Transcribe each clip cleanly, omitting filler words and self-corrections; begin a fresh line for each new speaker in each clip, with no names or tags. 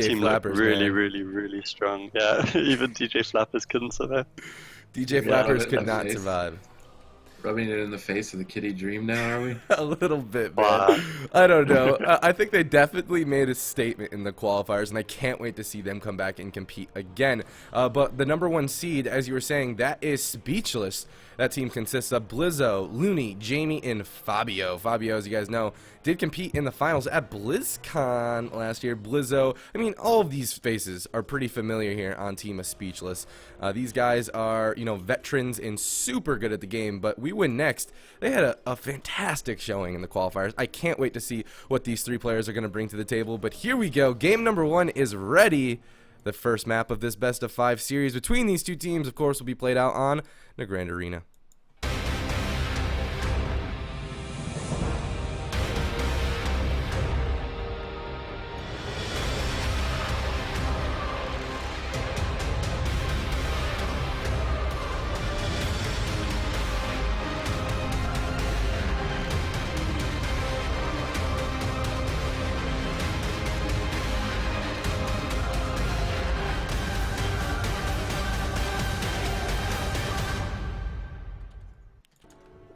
team looked
Flappers,
really,
man.
really, really strong. Yeah, even DJ Flappers couldn't survive.
DJ
Gonna rub
Flappers
it in
could
the
not
face.
survive.
Rubbing it in the face of the kitty dream now, are we?
A little bit, man.
Wow.
I don't know. I think they definitely made a statement in the qualifiers, and I can't wait to see them come back and compete again. But the #1 seed, as you were saying, that is Speechless. That team consists of Blizzo, Looney, Jamie, and Fabio. Fabio, as you guys know, did compete in the finals at BlizzCon last year. Blizzo, I mean, all of these faces are pretty familiar here on Team of Speechless. These guys are, you know, veterans and super good at the game, but We Win Next, they had a fantastic showing in the qualifiers. I can't wait to see what these three players are going to bring to the table, but here we go. Game #1 is ready. The first map of this best-of-5 series between these two teams, of course, will be played out on the Grand Arena.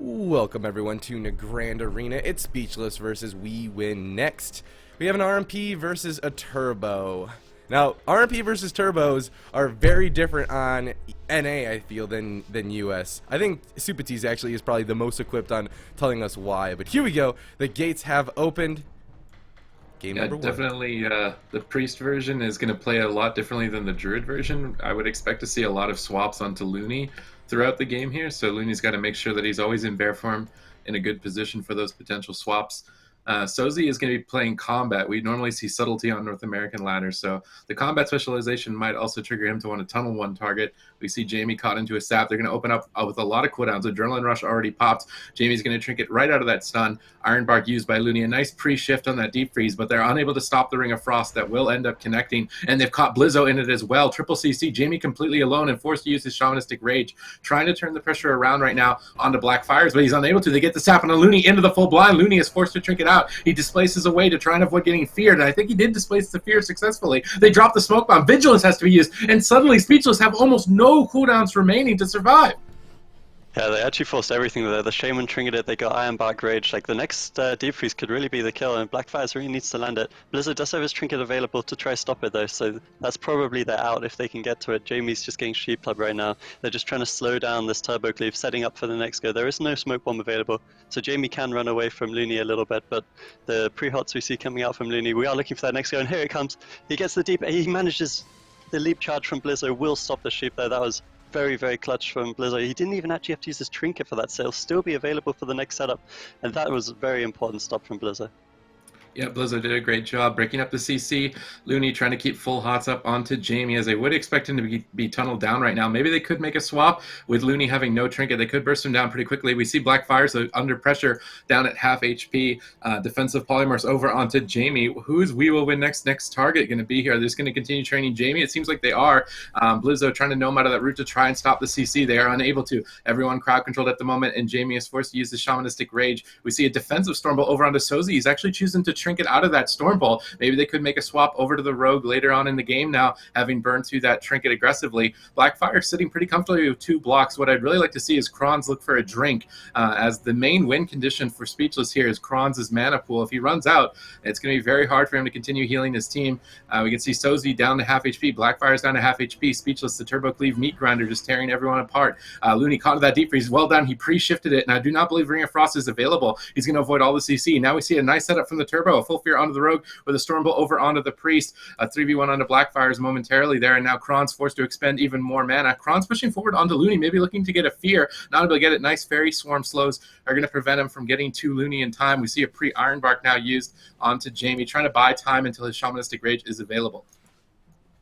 Welcome everyone to the Grand Arena. It's Speechless versus We Win Next. We have an RMP versus a Turbo. Now, RMP versus Turbos are very different on NA, I feel, than US. I think Supatis actually is probably the most equipped on telling us why. But here we go. The gates have opened. Game #1.
Definitely the Priest version is going to play a lot differently than the Druid version. I would expect to see a lot of swaps onto Looney throughout the game here, so Looney's got to make sure that he's always in bear form in a good position for those potential swaps. Sozi is going to be playing combat. We normally see subtlety on North American ladders, so the combat specialization might also trigger him to want to tunnel one target. We see Jamie caught into a sap. They're going to open up with a lot of cooldowns. Adrenaline Rush already popped. Jamie's going to trinket right out of that stun. Iron Bark used by Looney. A nice pre-shift on that deep freeze, but they're unable to stop the Ring of Frost that will end up connecting, and they've caught Blizzo in it as well. Triple CC, Jamie completely alone and forced to use his Shamanistic Rage, trying to turn the pressure around right now onto Black Fires, but he's unable to. They get the sap on Looney into the full blind. Looney is forced to trinket out. He displaces away to try and avoid getting feared, and I think he did displace the fear successfully. They drop the smoke bomb. Vigilance has to be used, and suddenly Speechless have almost no cooldowns remaining to survive.
Yeah, they actually forced everything there. The Shaman trinketed, they got Iron Bark Rage. Like, the next Deep Freeze could really be the kill, and Blackfires really needs to land it. Blizzard does have his trinket available to try stop it, though, so that's probably their out if they can get to it. Jamie's just getting Sheep Club right now. They're just trying to slow down this Turbo Cleave, setting up for the next go. There is no Smoke Bomb available, so Jamie can run away from Looney a little bit, but the pre-hots we see coming out from Looney, we are looking for that next go, and here it comes. He gets the deep, he manages the leap charge from Blizzo, will stop the Sheep, though. That was very, very clutch from Blizzo. He didn't even actually have to use his trinket for that, so he'll still be available for the next setup, and that was a very important stop from Blizzo.
Yeah, Blizzo did a great job breaking up the CC. Looney trying to keep full hots up onto Jamie, as they would expect him to be tunneled down right now. Maybe they could make a swap with Looney having no trinket. They could burst him down pretty quickly. We see Black Fire, so under pressure, down at half HP. Defensive Polymorphs over onto Jamie. Who's We Will Win Next target going to be here? They're just going to continue training Jamie. It seems like they are. Blizzo trying to gnome out of that route to try and stop the CC. They are unable to. Everyone crowd controlled at the moment, and Jamie is forced to use the Shamanistic Rage. We see a defensive Stormbolt over onto Sozi. He's actually choosing to trinket out of that Stormbolt. Maybe they could make a swap over to the Rogue later on in the game now, having burned through that trinket aggressively. Blackfire sitting pretty comfortably with 2 blocks. What I'd really like to see is Kronz look for a drink, as the main win condition for Speechless here is Kronz's mana pool. If he runs out, it's going to be very hard for him to continue healing his team. We can see Sozi down to half HP. Blackfire's down to half HP. Speechless, the Turbo Cleave meat grinder, just tearing everyone apart. Looney caught that deep freeze. Well done. He pre-shifted it, and I do not believe Ring of Frost is available. He's going to avoid all the CC. Now we see a nice setup from the Turbo. A full fear onto the Rogue with a Stormbolt over onto the Priest. A 3v1 onto Blackfires momentarily there, and now Kronz forced to expend even more mana. Kronz pushing forward onto Looney, maybe looking to get a fear. Not able to get it. Nice Fairy Swarm slows are going to prevent him from getting to Looney in time. We see a pre-Iron Bark now used onto Jamie, trying to buy time until his Shamanistic Rage is available.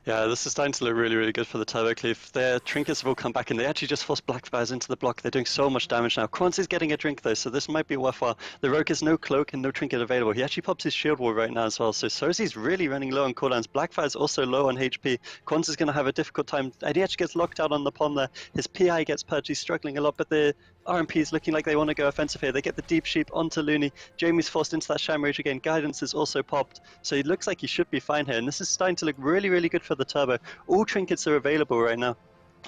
Yeah, this is starting to look really, really good for the Turbo Cleave. Their trinkets have all come back, and they actually just forced Blackfires into the block. They're doing so much damage now. Kronz is getting a drink, though, so this might be worthwhile. The Rogue has no cloak and no trinket available. He actually pops his shield wall right now as well, so Sozi's really running low on cooldowns. Blackfire's also low on HP. Kronz is going to have a difficult time, and he actually gets locked out on the pond there. His PI gets purged. He's struggling a lot, but the RMP's looking like they want to go offensive here. They get the deep sheep onto Looney. Jamie's forced into that Shamrage again. Guidance is also popped, so it looks like he should be fine here. And this is starting to look really, really good for the Turbo. All trinkets are available right now,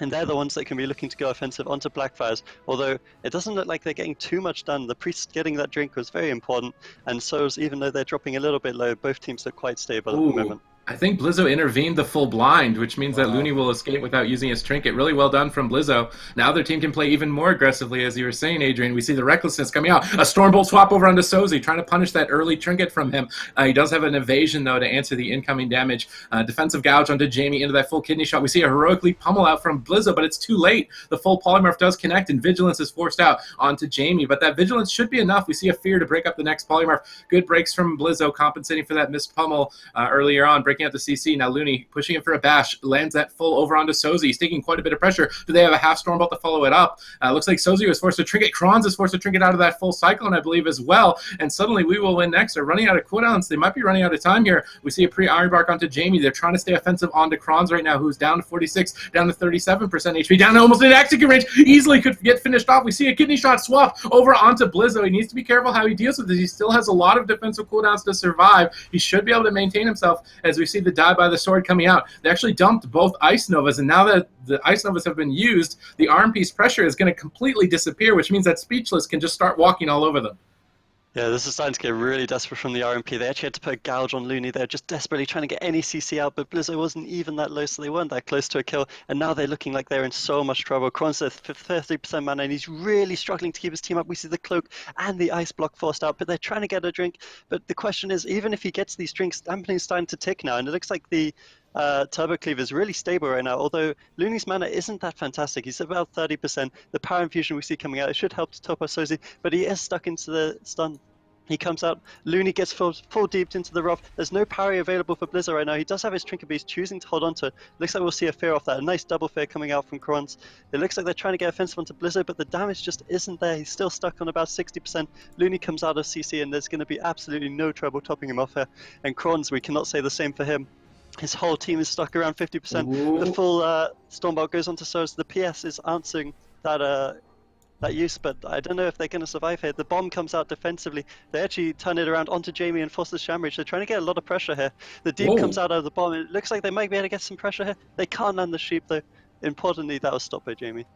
and they're the ones that can be looking to go offensive onto Blackfires. Although it doesn't look like they're getting too much done. The Priest getting that drink was very important, and So's, even though they're dropping a little bit low, both teams look quite stable at the moment.
I think Blizzo intervened the full blind, which means that Looney will escape without using his trinket. Really well done from Blizzo. Now their team can play even more aggressively, as you were saying, Adrian. We see the recklessness coming out. A Stormbolt swap over onto Sozi, trying to punish that early trinket from him. He does have an evasion, though, to answer the incoming damage. Defensive gouge onto Jamie into that full kidney shot. We see a heroically pummel out from Blizzo, but it's too late. The full polymorph does connect, and Vigilance is forced out onto Jamie. But that Vigilance should be enough. We see a Fear to break up the next polymorph. Good breaks from Blizzo, compensating for that missed pummel earlier on, breaking out the CC. Now Looney pushing it for a bash, lands that full over onto Sozi. He's taking quite a bit of pressure. Do they have a half Stormbolt to follow it up? Looks like Sozi was forced to trinket. Kronz is forced to trinket out of that full Cyclone, I believe, as well. And suddenly we will win next. They're running out of cooldowns. They might be running out of time here. We see a pre-Ironbark onto Jamie. They're trying to stay offensive onto Kronz right now, who's down to 46, down to 37% HP, down to almost an execute range. Easily could get finished off. We see a kidney shot swap over onto Blizzo. He needs to be careful how he deals with this. He still has a lot of defensive cooldowns to survive. He should be able to maintain himself as we see the die by the sword coming out. They actually dumped both Ice Novas, and now that the Ice Novas have been used, the RMP's pressure is going to completely disappear, which means that Speechless can just start walking all over them.
Yeah, this is starting to get really desperate from the RMP. They actually had to put a gouge on Looney there, just desperately trying to get any CC out, but Blizzo wasn't even that low, so they weren't that close to a kill, and now they're looking like they're in so much trouble. Kron's at 30% mana, and he's really struggling to keep his team up. We see the Cloak and the Ice Block forced out, but they're trying to get a drink. But the question is, even if he gets these drinks, Dampening's starting to tick now, and it looks like the Turbo Cleave is really stable right now, although Looney's mana isn't that fantastic. He's about 30%. The Power Infusion we see coming out, it should help to top up Sozi, but he is stuck into the stun. He comes out, Looney gets full deeped into the Wrath. There's no parry available for Blizzo right now. He does have his trinket, but he's choosing to hold on to it. Looks like we'll see a Fear off that. A nice double Fear coming out from Kronz. It looks like they're trying to get offensive onto Blizzo, but the damage just isn't there. He's still stuck on about 60%. Looney comes out of CC, and there's going to be absolutely no trouble topping him off here. And Kronz, we cannot say the same for him. His whole team is stuck around 50%. Ooh. The full Stormbolt goes onto Soz. The PS is answering that use, but I don't know if they're going to survive here. The bomb comes out defensively. They actually turn it around onto Jamie and force the Shamrage. They're trying to get a lot of pressure here. The deep comes out of the bomb. It looks like they might be able to get some pressure here. They can't land the sheep though. Importantly, that was stopped by Jamie.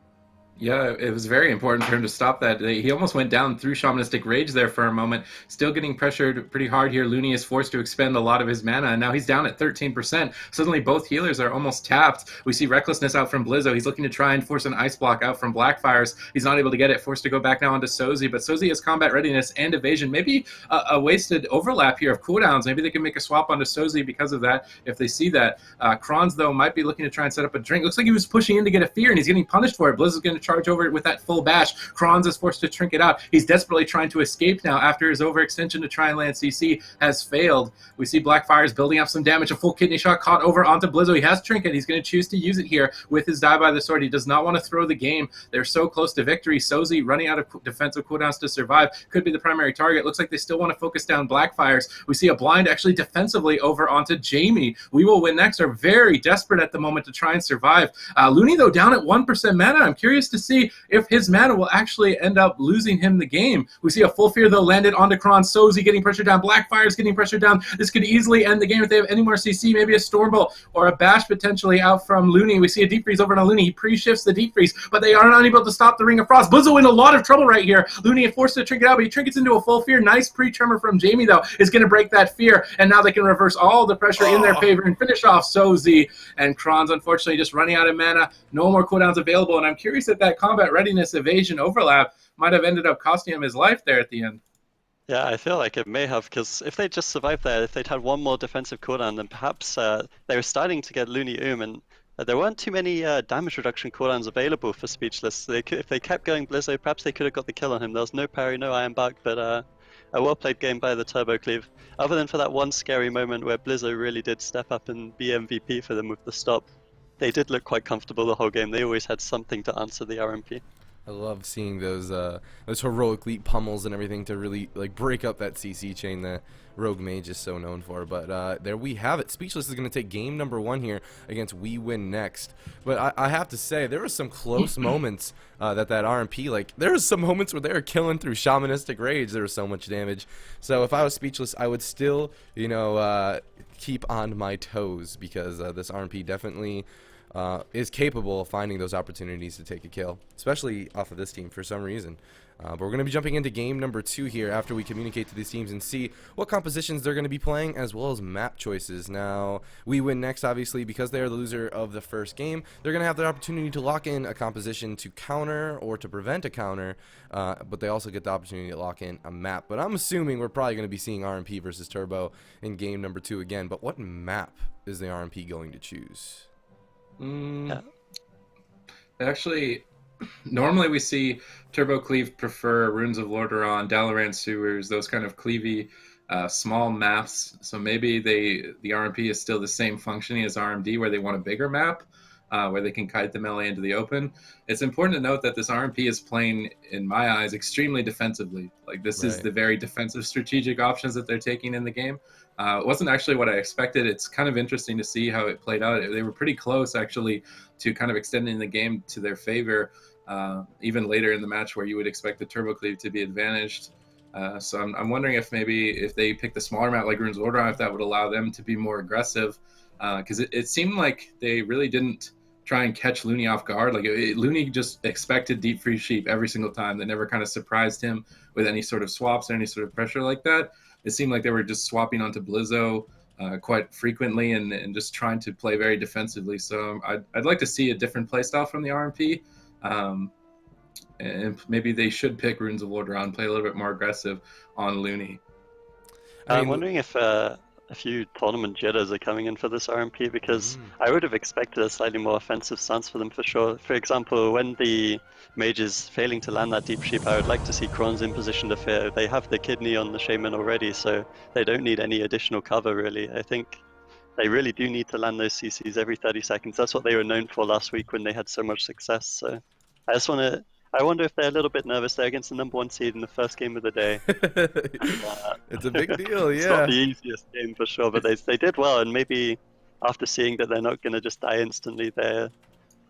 Yeah, it was very important for him to stop that. He almost went down through Shamanistic Rage there for a moment. Still getting pressured pretty hard here. Looney is forced to expend a lot of his mana, and now he's down at 13%. Suddenly both healers are almost tapped. We see Recklessness out from Blizzo. He's looking to try and force an Ice Block out from Blackfires. He's not able to get it, forced to go back now onto Sozi, but Sozi has combat readiness and evasion. Maybe a wasted overlap here of cooldowns. Maybe they can make a swap onto Sozi because of that, if they see that. Kronz, though, might be looking to try and set up a drink. Looks like he was pushing in to get a Fear, and he's getting punished for it. Blizzo's going to charge over it with that full bash. Kronz is forced to trink it out. He's desperately trying to escape now after his overextension to try and land CC has failed. We see Blackfires building up some damage. A full kidney shot caught over onto Blizzo. He has trinket. He's going to choose to use it here with his die by the sword. He does not want to throw the game. They're so close to victory. Sozi running out of defensive cooldowns to survive could be the primary target. Looks like they still want to focus down Blackfires. We see a blind actually defensively over onto Jamie. We will win next. Are very desperate at the moment to try and survive. Looney, though, down at 1% mana. I'm curious to see if his mana will actually end up losing him the game. We see a full Fear, though, landed onto Kronz. Sozi getting pressure down. Blackfire's getting pressure down. This could easily end the game if they have any more CC. Maybe a Stormbolt or a Bash potentially out from Looney. We see a Deep Freeze over on Looney. He pre-shifts the Deep Freeze, but they are not able to stop the Ring of Frost. Blizzo in a lot of trouble right here. Looney is forced to trinket out, but he trinkets into a full Fear. Nice pre-tremor from Jamie, though, is going to break that Fear, and now they can reverse all the pressure in their favor and finish off Sozi. And Kronz, unfortunately, just running out of mana. No more cooldowns available, and I'm curious if that combat readiness evasion overlap might have ended up costing him his life there at the end.
Yeah, I feel like it may have, because if they just survived there, if they'd had one more defensive cooldown, then perhaps they were starting to get Looney and there weren't too many damage reduction cooldowns available for Speechless. If they kept going Blizzo, perhaps they could have got the kill on him. There was no parry, no Ironbark, but a well-played game by the Turbo Cleave. Other than for that one scary moment where Blizzo really did step up and be MVP for them with the stop, they did look quite comfortable the whole game. They always had something to answer the RMP.
I love seeing those heroic leap pummels and everything to really like break up that CC chain that Rogue Mage is so known for. But there we have it. Speechless is going to take game number 1 here against We Win Next. But I have to say, there were some close moments that RMP, like, there was some moments where they were killing through Shamanistic Rage. There was so much damage. So if I was Speechless, I would still, you know, keep on my toes, because this RMP definitely is capable of finding those opportunities to take a kill, especially off of this team for some reason. But we're going to be jumping into game number 2 here after we communicate to these teams and see what compositions they're going to be playing, as well as map choices. Now, We Win Next, obviously, because they are the loser of the first game, they're going to have the opportunity to lock in a composition to counter or to prevent a counter, but they also get the opportunity to lock in a map. But I'm assuming we're probably going to be seeing RMP versus Turbo in game number 2 again. But what map is the RMP going to choose?
Yeah.
Actually, normally we see Turbo Cleave prefer Runes of Lordaeron, Dalaran Sewers, those kind of cleavy small maps. So maybe the RMP is still the same functioning as RMD, where they want a bigger map, where they can kite the melee into the open. It's important to note that this RMP is playing, in my eyes, extremely defensively. Like, this is the very defensive strategic options that they're taking in the game. It wasn't actually what I expected. It's kind of interesting to see how it played out. They were pretty close, actually, to kind of extending the game to their favor, even later in the match, where you would expect the Turbo Cleave to be advantaged. So I'm wondering if maybe if they pick the smaller map like Runes of Lordaeron, if that would allow them to be more aggressive, because it seemed like they really didn't try and catch Looney off guard. Like, Looney just expected Deep Freeze Sheep every single time. They never kind of surprised him with any sort of swaps or any sort of pressure like that. It seemed like they were just swapping onto Blizzo quite frequently and just trying to play very defensively. So I'd like to see a different playstyle from the RMP. And maybe they should pick Runes of Lordaeron, play a little bit more aggressive on Looney.
I'm wondering if a few tournament jitters are coming in for this RMP, because I would have expected a slightly more offensive stance for them for sure. For example, when the mage is failing to land that deep sheep, I would like to see Kron's in position to fear. They have the kidney on the shaman already, so they don't need any additional cover really. I think they really do need to land those CCs every 30 seconds. That's what they were known for last week when they had so much success. So I wonder if they're a little bit nervous there against the #1 seed in the first game of the day.
It's a big deal, yeah.
It's not the easiest game for sure, but they did well, and maybe after seeing that they're not going to just die instantly, they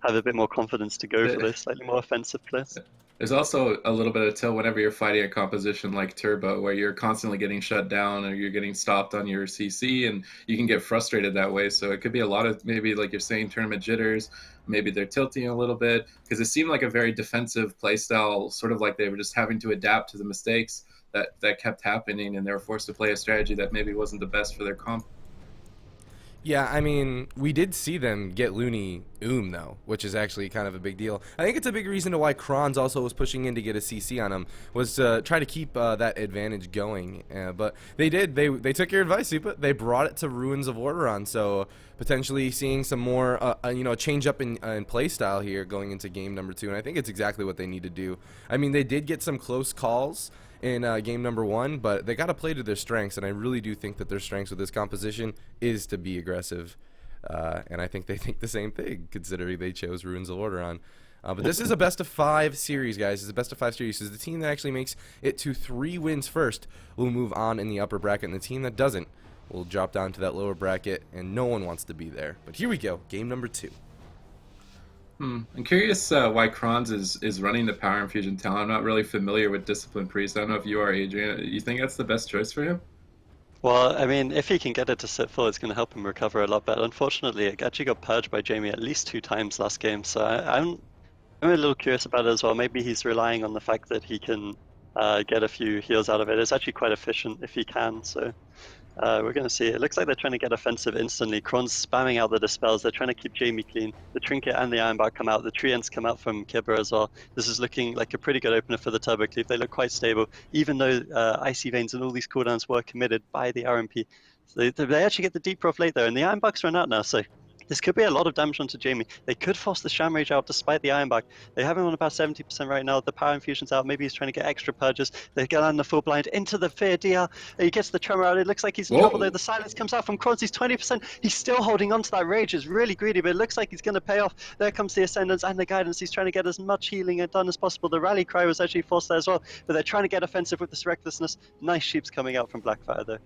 have a bit more confidence to go for this slightly more offensive place.
There's also a little bit of tilt whenever you're fighting a composition like Turbo, where you're constantly getting shut down or you're getting stopped on your CC, and you can get frustrated that way. So it could be a lot of, maybe like you're saying, tournament jitters. Maybe they're tilting a little bit, because it seemed like a very defensive playstyle, sort of like they were just having to adapt to the mistakes that kept happening, and they were forced to play a strategy that maybe wasn't the best for their comp.
Yeah, I mean, we did see them get Looney though, which is actually kind of a big deal. I think it's a big reason to why Kronz also was pushing in to get a CC on him, was to try to keep that advantage going. But they did. They took your advice, Supa. They brought it to Ruins of Lordaeron, so potentially seeing some more, change up in play style here going into game number 2, and I think it's exactly what they need to do. I mean, they did get some close calls in game number 1, but they got to play to their strengths, and I really do think that their strengths with this composition is to be aggressive, and I think they think the same thing, considering they chose Ruins of Lordaeron. But this is a best of 5 series, guys. It's a best of 5 series. So the team that actually makes it to 3 wins first will move on in the upper bracket, and the team that doesn't will drop down to that lower bracket, and no one wants to be there. But here we go, game number 2.
I'm curious why Kronz is running the Power Infusion talent. I'm not really familiar with Discipline Priest. I don't know if you are, Adrian. You think that's the best choice for him?
Well, I mean, if he can get it to sit full, it's going to help him recover a lot better. Unfortunately, it actually got purged by Jamie at least 2 times last game, so I'm a little curious about it as well. Maybe he's relying on the fact that he can get a few heals out of it. It's actually quite efficient if he can, so we're going to see. It looks like they're trying to get offensive instantly. Kron's spamming out the Dispels. They're trying to keep Jamie clean. The Trinket and the Ironbark come out. The Treants come out from Kibber as well. This is looking like a pretty good opener for the Turbo Cleave. They look quite stable, even though Icy Veins and all these cooldowns were committed by the RMP. So they actually get the Deep Prof late though, and the Ironbarks run out now, so This could be a lot of damage onto Jamie. They could force the Sham Rage out despite the Ironbark. They have him on about 70% right now. The Power Infusion's out. Maybe he's trying to get extra purges. They get on the full blind into the Fear DR. He gets the Tremor out. It looks like he's in trouble though. The silence comes out from Kronz. He's 20%. He's still holding on to that Rage. It's really greedy, but it looks like he's going to pay off. There comes the Ascendance and the Guidance. He's trying to get as much healing done as possible. The Rally Cry was actually forced there as well, but they're trying to get offensive with this Recklessness. Nice sheeps coming out from Blackfire though.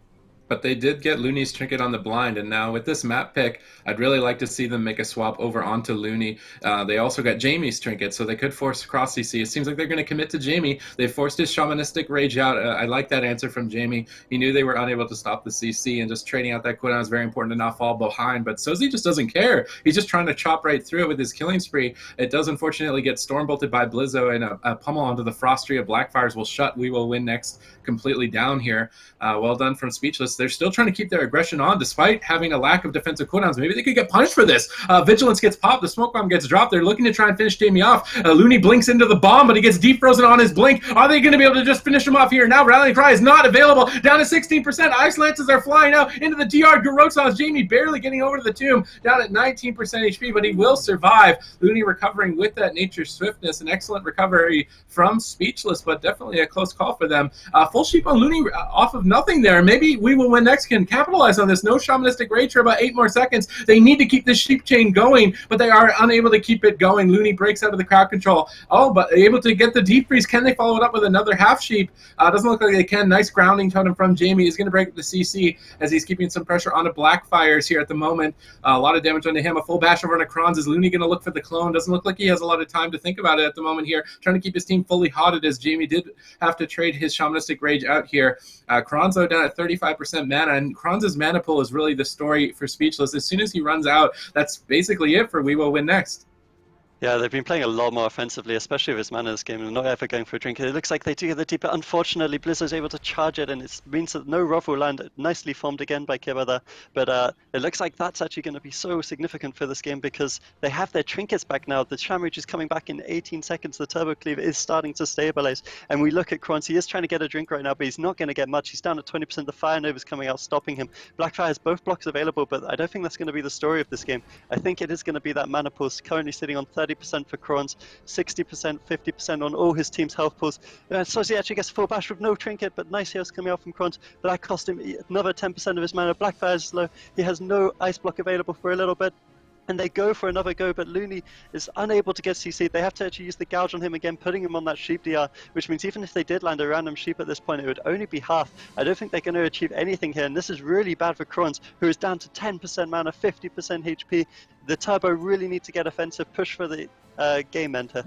But they did get Looney's Trinket on the blind, and now with this map pick, I'd really like to see them make a swap over onto Looney. They also got Jamie's Trinket, so they could force cross CC. It seems like they're going to commit to Jamie. They forced his Shamanistic Rage out. I like that answer from Jamie. He knew they were unable to stop the CC, and just trading out that cooldown is very important to not fall behind. But Sozi just doesn't care. He's just trying to chop right through it with his killing spree. It does unfortunately get Stormbolted by Blizzo, and a pummel onto the Frostria. Blackfires will shut We Will Win Next completely down here. Well done from Speechless. They're still trying to keep their aggression on despite having a lack of defensive cooldowns. Maybe they could get punished for this. Vigilance gets popped. The smoke bomb gets dropped. They're looking to try and finish Jamie off. Looney blinks into the bomb, but he gets defrozen on his blink. Are they going to be able to just finish him off here? Now Rallying Cry is not available. Down to 16%. Ice Lances are flying out into the DR. Garotsa's Jamie barely getting over to the tomb. Down at 19% HP, but he will survive. Looney recovering with that Nature's Swiftness. An excellent recovery from Speechless, but definitely a close call for them. Full sheep on Looney off of nothing there. Maybe We Will Win Next can capitalize on this. No Shamanistic Rage for about 8 more seconds. They need to keep this sheep chain going, but they are unable to keep it going. Looney breaks out of the crowd control. Oh, but able to get the deep freeze. Can they follow it up with another half sheep? Doesn't look like they can. Nice grounding totem from Jamie. He's going to break up the CC as he's keeping some pressure onto Blackfires here at the moment. A lot of damage onto him. A full bash over onto Kronz. Is Looney going to look for the clone? Doesn't look like he has a lot of time to think about it at the moment here. Trying to keep his team fully hotted as Jamie did have to trade his Shamanistic Rage out here. Kronzo down at 35% mana, and Kronz's mana pool is really the story for Speechless. As soon as he runs out, that's basically it for We Will Win Next.
Yeah, they've been playing a lot more offensively, especially with his mana this game, and not ever going for a drink. It looks like they do get the deep, but unfortunately Blizzard's able to charge it, and it means that no Roth will land. Nicely formed again by Kiba there, but it looks like that's actually going to be so significant for this game because they have their trinkets back now. The Shamrage is coming back in 18 seconds. The Turbo Cleaver is starting to stabilize, and we look at Kronz. He is trying to get a drink right now, but he's not going to get much. He's down at 20%. The Fire Nova's coming out, stopping him. Blackfire has both blocks available, but I don't think that's going to be the story of this game. I think it is going to be that mana pool currently sitting on 30% for Kronz, 60%, 50% on all his team's health pools. So he actually gets full bash with no trinket, but nice heals coming out from Kronz, but that cost him another 10% of his mana. Blackfire is low. He has no ice block available for a little bit. And they go for another go, but Looney is unable to get CC. They have to actually use the gouge on him again, putting him on that sheep DR, which means even if they did land a random sheep at this point, it would only be half. I don't think they're going to achieve anything here, and this is really bad for Kronz, who is down to 10% mana, 50% HP. The Turbo really need to get offensive, push for the game end here.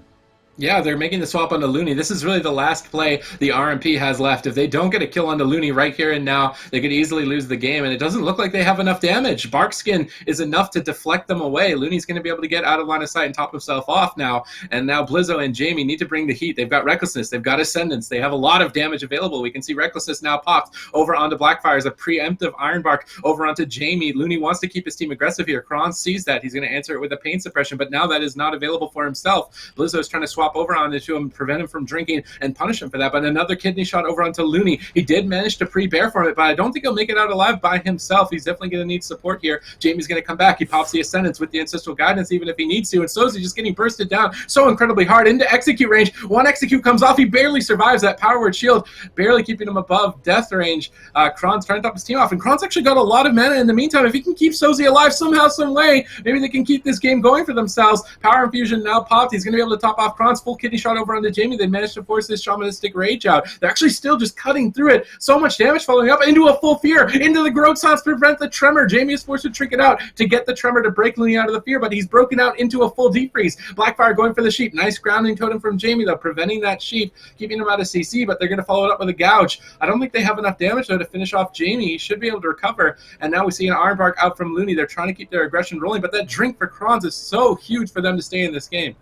Yeah, they're making the swap onto Looney. This is really the last play the RMP has left. If they don't get a kill onto Looney right here and now, they could easily lose the game, and it doesn't look like they have enough damage. Barkskin is enough to deflect them away. Looney's going to be able to get out of line of sight and top himself off now, and now Blizzo and Jamie need to bring the heat. They've got Recklessness. They've got Ascendance. They have a lot of damage available. We can see Recklessness now popped over onto Blackfire as a preemptive Ironbark over onto Jamie. Looney wants to keep his team aggressive here. Kronz sees that. He's going to answer it with a Pain Suppression, but now that is not available for himself. Blizzo's trying to swap over onto him, prevent him from drinking, and punish him for that. But another kidney shot over onto Looney. He did manage to pre-bear for it, but I don't think he'll make it out alive by himself. He's definitely going to need support here. Jamie's going to come back. He pops the Ascendance with the Ancestral Guidance, even if he needs to, and Sozi just getting bursted down so incredibly hard into execute range. One execute comes off. He barely survives that Power Word Shield, barely keeping him above death range. Kronz trying to top his team off, and Kronz actually got a lot of mana in the meantime. If he can keep Sozi alive somehow, some way, maybe they can keep this game going for themselves. Power Infusion now popped. He's going to be able to top off Kronz. Full kidney shot over onto Jamie. They managed to force this Shamanistic Rage out. They're actually still just cutting through it. So much damage following up into a full fear, into the Grotsons to prevent the Tremor. Jamie is forced to trick it out to get the Tremor to break Looney out of the fear, but he's broken out into a full deep freeze. Blackfire going for the sheep. Nice grounding totem from Jamie, though, preventing that sheep, keeping him out of CC, but they're going to follow it up with a gouge. I don't think they have enough damage, though, to finish off Jamie. He should be able to recover, and now we see an Ironbark out from Looney. They're trying to keep their aggression rolling, but that drink for Kronz is so huge for them to stay in this game.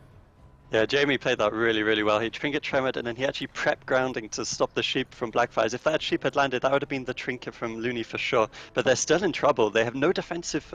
Yeah, Jamie played that really, really well. He trinket tremored, and then he actually prepped grounding to stop the sheep from Blackfires. If that sheep had landed, that would have been the trinket from Looney for sure. But they're still in trouble. They have no defensive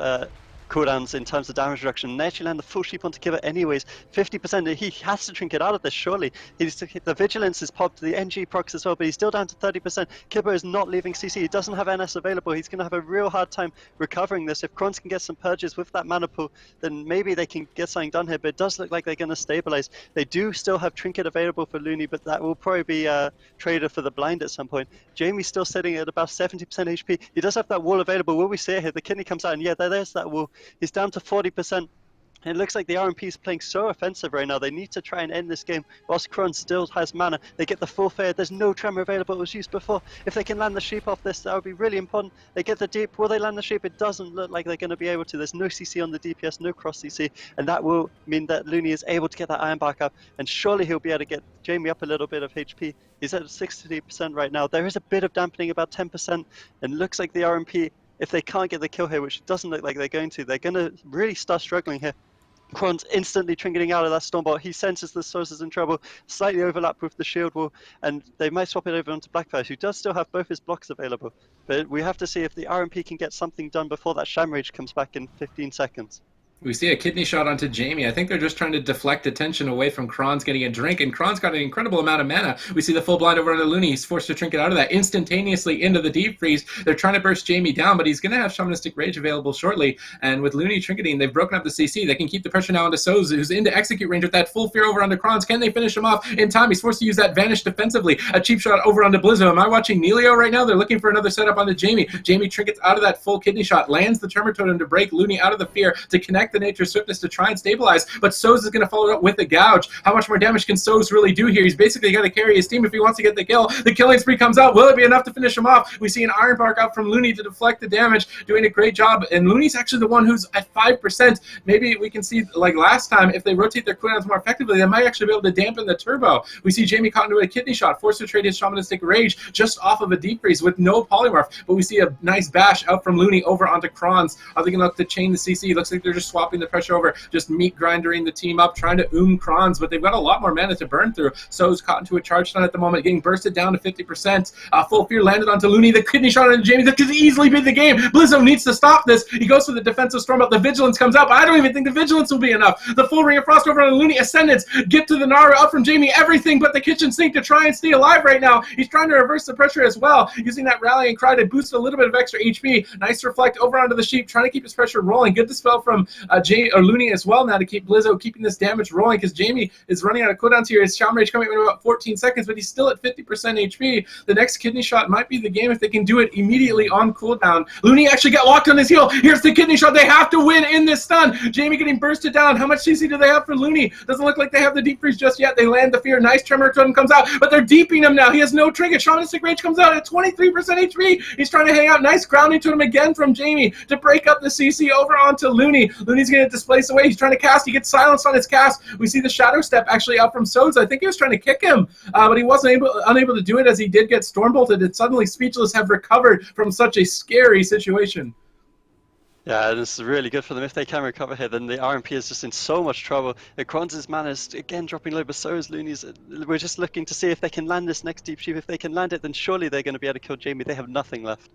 cooldowns in terms of damage reduction. And they actually land the full sheep onto Kibber anyways. 50%. He has to trinket out of this, surely. The vigilance is popped, the NG procs as well, but he's still down to 30%. Kibber is not leaving CC. He doesn't have NS available. He's going to have a real hard time recovering this. If Krons can get some purges with that mana pool, then maybe they can get something done here, but it does look like they're going to stabilize. They do still have trinket available for Looney, but that will probably be traded for the blind at some point. Jamie's still sitting at about 70% HP. He does have that wall available. Will we see it here? The kidney comes out, and yeah, there's that wall. He's down to 40%. It looks like the RMP is playing so offensive right now. They need to try and end this game whilst Kron still has mana. They get the full fare. There's no tremor available. It was used before. If they can land the sheep off this, that would be really important. They get the deep. Will they land the sheep? It doesn't look like they're going to be able to. There's no CC on the DPS, no cross CC, and that will mean that Looney is able to get that Ironbark up, and surely he'll be able to get Jamie up a little bit of HP. He's at 60% right now. There is a bit of dampening, about 10%, and looks like the RMP, if they can't get the kill here, which doesn't look like they're going to really start struggling here. Kron's instantly trinketing out of that Stormbolt. He senses the source is in trouble, slightly overlapped with the shield wall, and they might swap it over onto Blackfire, who does still have both his blocks available. But we have to see if the RMP can get something done before that Shamrage comes back in 15 seconds.
We see a kidney shot onto Jamie. I think they're just trying to deflect attention away from Kron's getting a drink, and Kron's got an incredible amount of mana. We see the full blind over onto Looney. He's forced to trinket out of that instantaneously into the deep freeze. They're trying to burst Jamie down, but he's going to have Shamanistic Rage available shortly. And with Looney trinketing, they've broken up the CC. They can keep the pressure now onto Soz, who's into execute range with that full fear over onto Kron's. Can they finish him off in time? He's forced to use that vanish defensively. A cheap shot over onto Blizzo. Am I watching Nelio right now? They're looking for another setup onto Jamie. Jamie trinkets out of that full kidney shot, lands the Tremor Totem to break Looney out of the fear, to connect the Nature Swiftness to try and stabilize, but Soz is going to follow it up with a gouge. How much more damage can Soz really do here? He's basically got to carry his team if he wants to get the kill. The killing spree comes out. Will it be enough to finish him off? We see an Ironbark out from Looney to deflect the damage, doing a great job, and Looney's actually the one who's at 5%. Maybe we can see, like last time, if they rotate their cooldowns more effectively, they might actually be able to dampen the turbo. We see Jamie caught into a kidney shot, forced to trade his Shamanistic Rage just off of a deep freeze with no polymorph, but we see a nice bash out from Looney over onto Kron's. Are they going to look to chain the CC? Looks like they're just swapping the pressure over, just meat grindering the team up, trying to Kron's, but they've got a lot more mana to burn through. So's caught into a charge stun at the moment, getting bursted down to 50%. Full fear landed onto Looney. The kidney shot onto Jamie. That could easily be the game. Blizzo needs to stop this. He goes for the defensive storm up. The vigilance comes out, but I don't even think the vigilance will be enough. The full ring of frost over on Looney. Ascendance. Get to the Nara up from Jamie. Everything but the kitchen sink to try and stay alive right now. He's trying to reverse the pressure as well, using that rallying cry to boost a little bit of extra HP. Nice reflect over onto the sheep, trying to keep his pressure rolling. Good dispel from Looney as well now to keep Blizzo keeping this damage rolling, because Jamie is running out of cooldowns here. His Shaman Rage coming in about 14 seconds, but he's still at 50% HP. The next kidney shot might be the game if they can do it immediately on cooldown. Looney actually got locked on his heel. Here's the kidney shot. They have to win in this stun. Jamie getting bursted down. How much CC do they have for Looney? Doesn't look like they have the deep freeze just yet. They land the fear. Nice Tremor Totem comes out, but they're deeping him now. He has no trinket. Shamanistic Rage comes out at 23% HP. He's trying to hang out. Nice grounding to him again from Jamie to break up the CC over onto Looney. Looney's going to displace away. He's trying to cast. He gets silenced on his cast. We see the shadow step actually out from Soz. I think he was trying to kick him, but he wasn't unable to do it, as he did get storm bolted, and suddenly Speechless have recovered from such a scary situation.
Yeah, and it's really good for them. If they can recover here, then the RMP is just in so much trouble. Kron's mana is again dropping low, but so is Looney's. We're just looking to see if they can land this next deep sheep. If they can land it, then surely they're going to be able to kill Jamie. They have nothing left.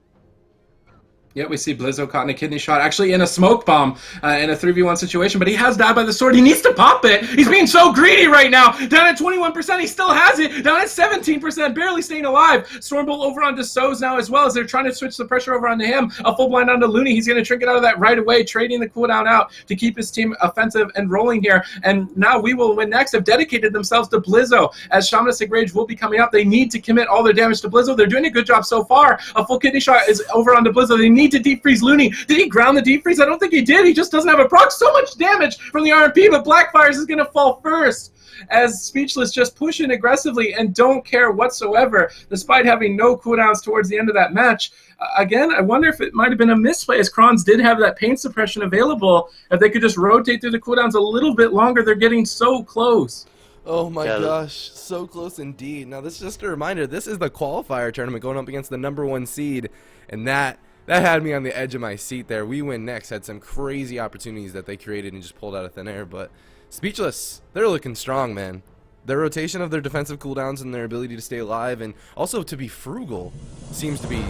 Yeah, we see Blizzo caught in a kidney shot, actually in a smoke bomb in a 3v1 situation, but he has died by the sword. He needs to pop it. He's being so greedy right now. Down at 21%, he still has it. Down at 17%, barely staying alive. Stormbolt over onto Soz now as well, as they're trying to switch the pressure over onto him. A full blind onto Looney. He's going to trinket out of that right away, trading the cooldown out to keep his team offensive and rolling here. And now We Will Win Next have dedicated themselves to Blizzo, as Shamanistic Rage will be coming up. They need to commit all their damage to Blizzo. They're doing a good job so far. A full kidney shot is over onto Blizzo. They need to deep freeze Looney. Did he ground the deep freeze? I don't think he did. He just doesn't have a proc. So much damage from the RMP, but Blackfires is going to fall first, as Speechless just push in aggressively and don't care whatsoever, despite having no cooldowns towards the end of that match. Again, I wonder if it might have been a misplay, as Kron's did have that pain suppression available. If they could just rotate through the cooldowns a little bit longer, they're getting so close.
Oh my gosh, so close indeed. Now, this is just a reminder, this is the qualifier tournament going up against the #1 seed, and that had me on the edge of my seat there. We Win Next had some crazy opportunities that they created and just pulled out of thin air, but Speechless, they're looking strong, man. Their rotation of their defensive cooldowns and their ability to stay alive and also to be frugal seems to be,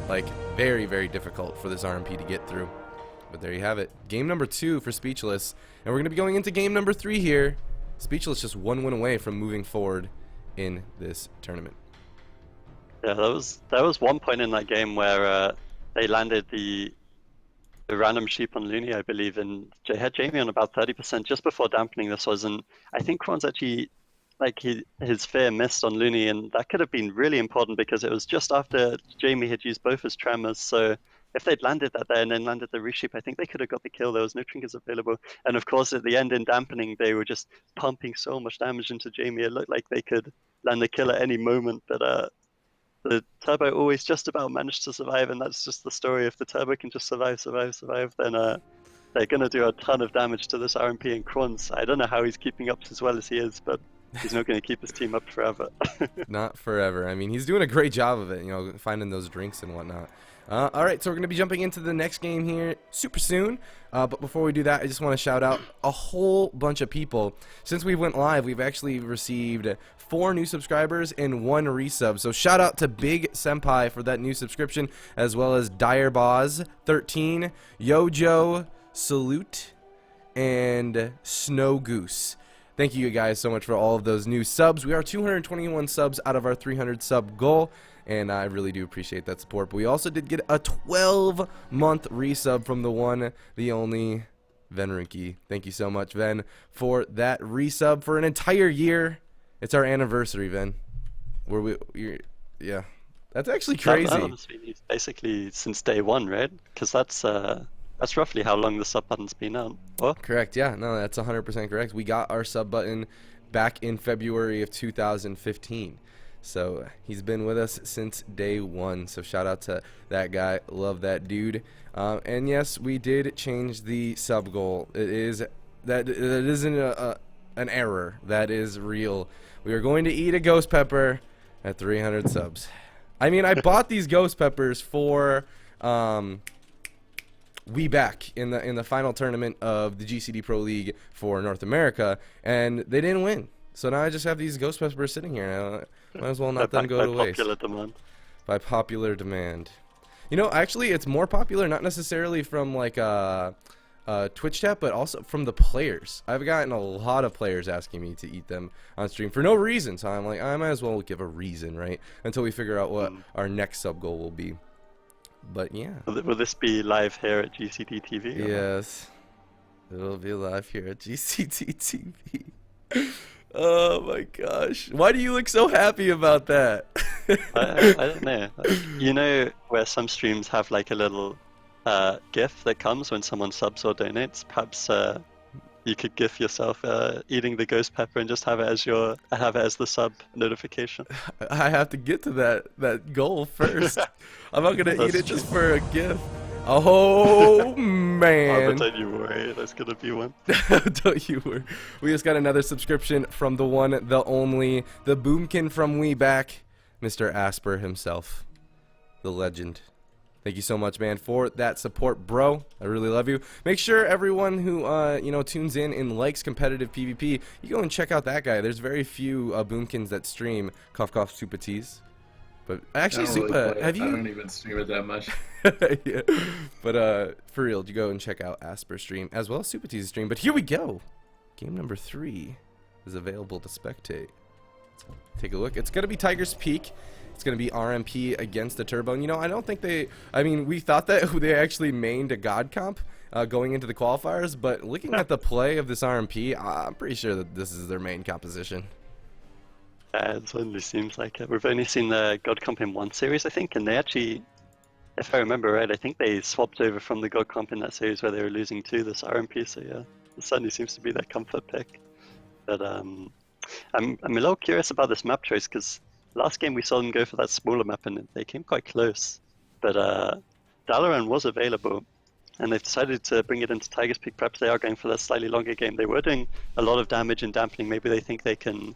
like, very, very difficult for this RMP to get through. But there you have it. Game number 2 for Speechless. And we're going to be going into game number 3 here. Speechless just 1 win away from moving forward in this tournament.
Yeah, that was one point in that game where they landed the random sheep on Looney, I believe, and had Jamie on about 30% just before dampening this was, and I think Kron's actually, like, his fear missed on Looney, and that could have been really important because it was just after Jamie had used both his tremors, so if they'd landed that there and then landed the resheep, I think they could have got the kill. There was no trinkets available, and of course at the end in dampening, they were just pumping so much damage into Jamie, it looked like they could land the kill at any moment, but the turbo always just about managed to survive, and that's just the story. If the turbo can just survive, then they're going to do a ton of damage to this RMP and Kronz. I don't know how he's keeping up as well as he is, but he's not going to keep his team up forever.
Not forever. I mean, he's doing a great job of it, you know, finding those drinks and whatnot. Alright, so we're going to be jumping into the next game here super soon. But before we do that, I just want to shout out a whole bunch of people. Since we went live, we've actually received 4 new subscribers and 1 resub. So shout out to Big Senpai for that new subscription, as well as Direboz13, Yojo, Salute, and Snow Goose. Thank you guys so much for all of those new subs. We are 221 subs out of our 300 sub goal, and I really do appreciate that support. But we also did get a 12-month resub from the one, the only, Venrinky. Thank you so much, Ven, for that resub for an entire year. It's our anniversary, Ven. Yeah, that's actually crazy.
That honestly is basically since day 1, right? Because that's roughly how long the sub button's been out. What?
Correct, yeah. No, that's 100% correct. We got our sub button back in February of 2015. So he's been with us since day 1. So shout out to that guy. Love that dude. And yes, we did change the sub goal. It isn't an error. That is real. We are going to eat a ghost pepper at 300 subs. I mean, I bought these ghost peppers for we back in the final tournament of the GCD Pro League for North America, and they didn't win. So now I just have these ghost peppers sitting here. Might as well not them go to waste. By popular demand. You know, actually, it's more popular, not necessarily from like Twitch chat, but also from the players. I've gotten a lot of players asking me to eat them on stream for no reason. So I'm like, I might as well give a reason, right? Until we figure out what our next sub goal will be. But yeah.
Will this be live here at GCDTV?
Yes. It will be live here at GCDTV. Oh my gosh. Why do you look so happy about that?
I don't know. You know where some streams have like a little GIF that comes when someone subs or donates? Perhaps you could GIF yourself eating the ghost pepper and just have it as the sub notification.
I have to get to that goal first. I'm not gonna eat it just for a GIF. Oh man!
Don't you worry, there's gonna be one.
Don't you worry. We just got another subscription from the one, the only, the boomkin from We Back, Mr. Asper himself, the legend. Thank you so much, man, for that support, bro. I really love you. Make sure everyone who tunes in and likes competitive PvP, you go and check out that guy. There's very few boomkins that stream cough cough super teas. But actually, Supa, have you?
I don't even stream it that much.
Yeah. But for real, you go and check out Asper's stream as well as Super T's stream. But here we go. Game number 3 is available to spectate. Take a look. It's gonna be Tiger's Peak. It's gonna be RMP against the Turbo. And, you know, I don't think they. I mean, we thought that they actually mained a God comp going into the qualifiers, but looking at the play of this RMP, I'm pretty sure that this is their main composition.
It certainly seems like it. We've only seen the God Comp in one series, I think, and they actually, if I remember right, I think they swapped over from the God Comp in that series where they were losing to this RMP, so yeah, it certainly seems to be their comfort pick. But I'm a little curious about this map choice, because last game we saw them go for that smaller map and they came quite close, but Dalaran was available, and they've decided to bring it into Tiger's Peak. Perhaps they are going for that slightly longer game. They were doing a lot of damage and dampening. Maybe they think they can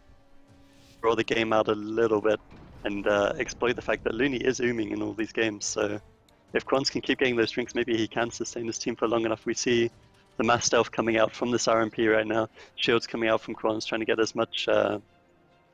draw the game out a little bit and exploit the fact that Looney is ooming in all these games. So if Kronz can keep getting those drinks, maybe he can sustain his team for long enough. We see the mass stealth coming out from this RMP right now. Shields coming out from Kronz, trying to get as much